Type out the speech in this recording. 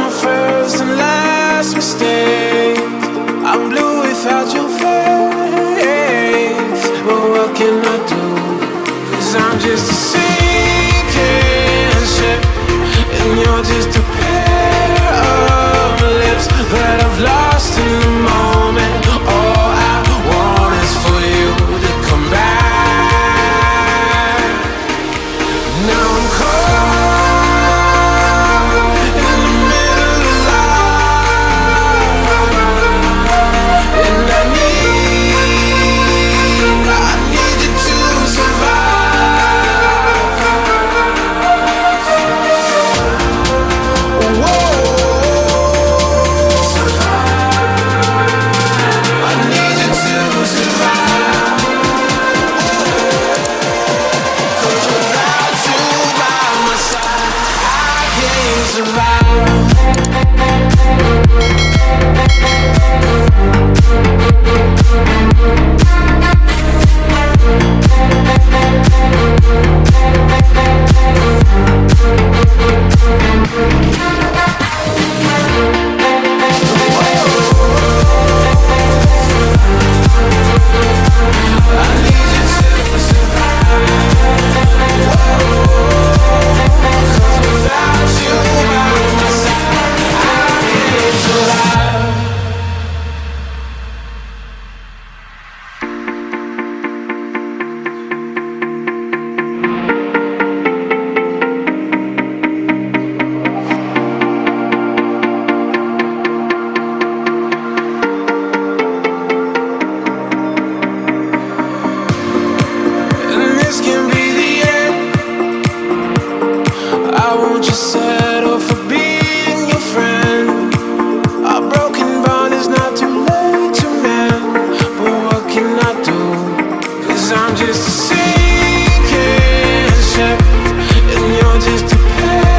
my first and last mistake. I'm blue without your face, but what can I do? 'Cause I'm just a sinking ship, and you're just a pair of lips that I've lost in the moment. All I want is for you to come back. Now I'm caught in the middle of life, and I need you to survive. Whoa, I need you to survive. 'Cause without you by my side, I can't survive. I need you to survive. 'Cause without you by my side, I can't survive. And this can be the end. I won't just settle for being your friend. Our broken bond is not too late to mend, but what can I do? 'Cause I'm just a sinking ship, and you're just a pair